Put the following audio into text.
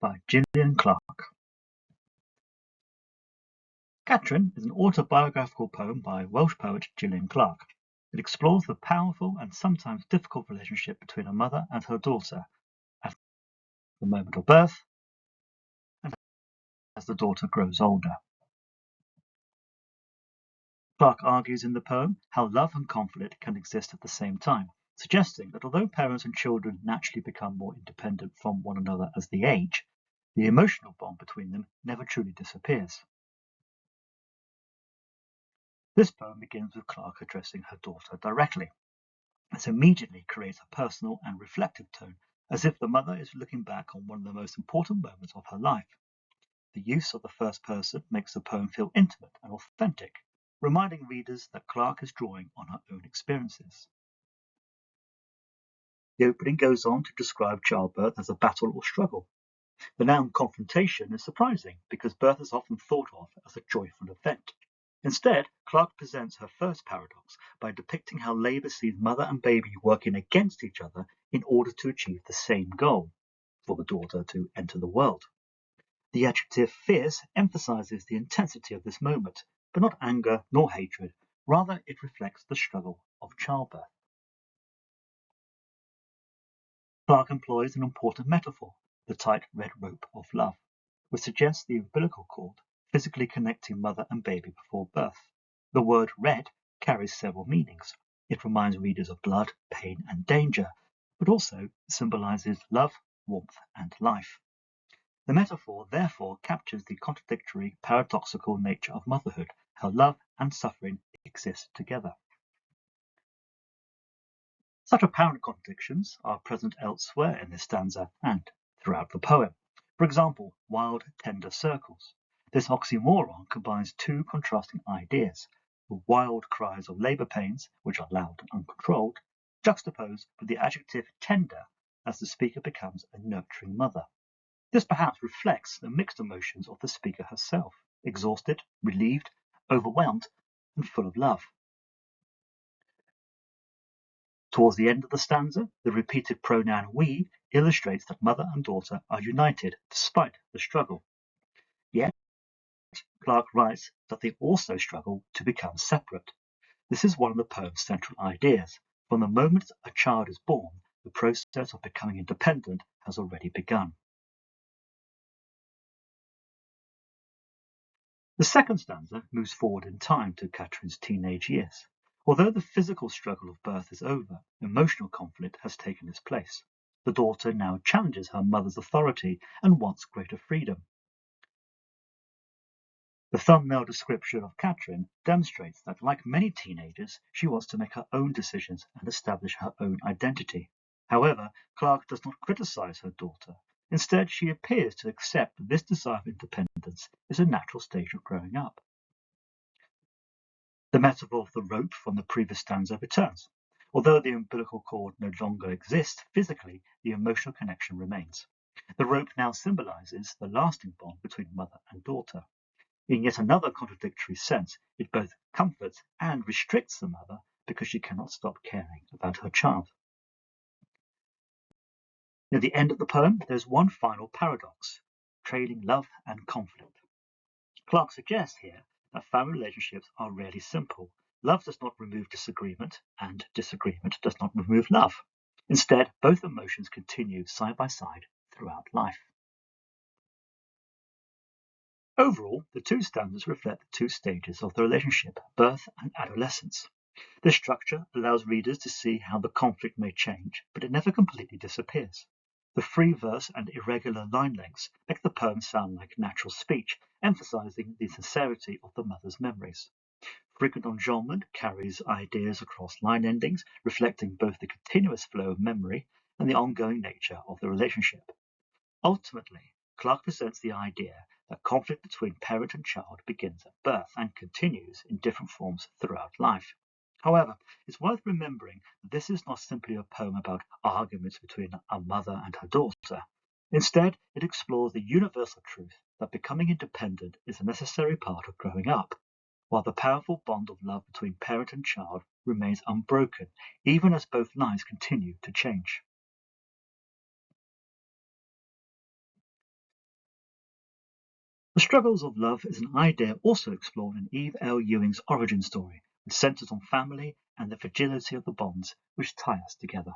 by Gillian Clarke. Catrin is an autobiographical poem by Welsh poet Gillian Clarke. It explores the powerful and sometimes difficult relationship between a mother and her daughter at the moment of birth and as the daughter grows older. Clarke argues in the poem how love and conflict can exist at the same time, suggesting that although parents and children naturally become more independent from one another as they age, the emotional bond between them never truly disappears. This poem begins with Clarke addressing her daughter directly. This immediately creates a personal and reflective tone, as if the mother is looking back on one of the most important moments of her life. The use of the first person makes the poem feel intimate and authentic, reminding readers that Clarke is drawing on her own experiences. The opening goes on to describe childbirth as a battle or struggle. The noun confrontation is surprising because birth is often thought of as a joyful event. Instead, Clarke presents her first paradox by depicting how labour sees mother and baby working against each other in order to achieve the same goal, for the daughter to enter the world. The adjective fierce emphasises the intensity of this moment, but not anger nor hatred, rather it reflects the struggle of childbirth. Clarke employs an important metaphor, the tight red rope of love, which suggests the umbilical cord physically connecting mother and baby before birth. The word red carries several meanings. It reminds readers of blood, pain, and danger, but also symbolizes love, warmth, and life. The metaphor therefore captures the contradictory, paradoxical nature of motherhood, how love and suffering exist together. Such apparent contradictions are present elsewhere in this stanza and throughout the poem. For example, wild, tender circles. This oxymoron combines two contrasting ideas: the wild cries of labour pains, which are loud and uncontrolled, juxtaposed with the adjective tender as the speaker becomes a nurturing mother. This perhaps reflects the mixed emotions of the speaker herself, exhausted, relieved, overwhelmed, and full of love. Towards the end of the stanza, the repeated pronoun we illustrates that mother and daughter are united despite the struggle. Yet, Clarke writes that they also struggle to become separate. This is one of the poem's central ideas. From the moment a child is born, the process of becoming independent has already begun. The second stanza moves forward in time to Catrin's teenage years. Although the physical struggle of birth is over, emotional conflict has taken its place. The daughter now challenges her mother's authority and wants greater freedom. The thumbnail description of Catrin demonstrates that, like many teenagers, she wants to make her own decisions and establish her own identity. However, Clarke does not criticize her daughter. Instead, she appears to accept that this desire of independence is a natural stage of growing up. The metaphor of the rope from the previous stanza returns. Although the umbilical cord no longer exists physically, the emotional connection remains. The rope now symbolizes the lasting bond between mother and daughter. In yet another contradictory sense, it both comforts and restricts the mother because she cannot stop caring about her child. Near the end of the poem, there's one final paradox, trading love and conflict. Clarke suggests here that family relationships are rarely simple. Love does not remove disagreement, and disagreement does not remove love. Instead, both emotions continue side by side throughout life. Overall, the two stanzas reflect the two stages of the relationship, birth and adolescence. This structure allows readers to see how the conflict may change, but it never completely disappears. The free verse and irregular line lengths make the poem sound like natural speech, emphasizing the sincerity of the mother's memories. Frequent enjambment carries ideas across line endings, reflecting both the continuous flow of memory and the ongoing nature of the relationship. Ultimately, Clarke presents the idea that conflict between parent and child begins at birth and continues in different forms throughout life. However, it's worth remembering that this is not simply a poem about arguments between a mother and her daughter. Instead, it explores the universal truth that becoming independent is a necessary part of growing up, while the powerful bond of love between parent and child remains unbroken, even as both lives continue to change. The struggles of love is an idea also explored in Eve L. Ewing's origin story, which centers on family and the fragility of the bonds which tie us together.